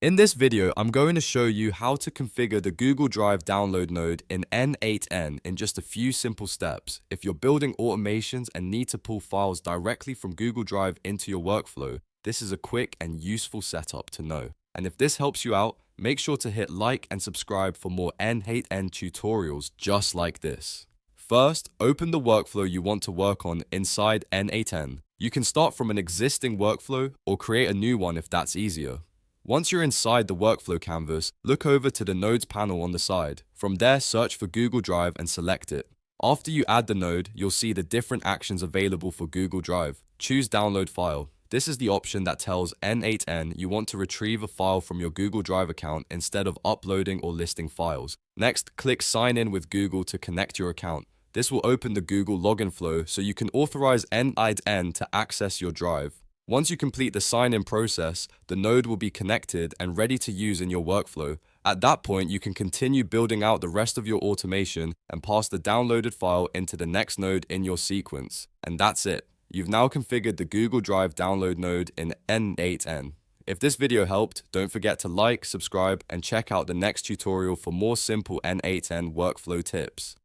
In this video, I'm going to show you how to configure the Google Drive download node in N8n in just a few simple steps. If you're building automations and need to pull files directly from Google Drive into your workflow, this is a quick and useful setup to know. And if this helps you out, make sure to hit like and subscribe for more N8n tutorials just like this. First, open the workflow you want to work on inside N8n. You can start from an existing workflow or create a new one if that's easier. Once you're inside the workflow canvas, look over to the nodes panel on the side. From there, search for Google Drive and select it. After you add the node, you'll see the different actions available for Google Drive. Choose Download File. This is the option that tells N8n you want to retrieve a file from your Google Drive account instead of uploading or listing files. Next, click Sign in with Google to connect your account. This will open the Google login flow so you can authorize N8n to access your drive. Once you complete the sign-in process, the node will be connected and ready to use in your workflow. At that point, you can continue building out the rest of your automation and pass the downloaded file into the next node in your sequence. And that's it. You've now configured the Google Drive download node in N8n. If this video helped, don't forget to like, subscribe, and check out the next tutorial for more simple N8n workflow tips.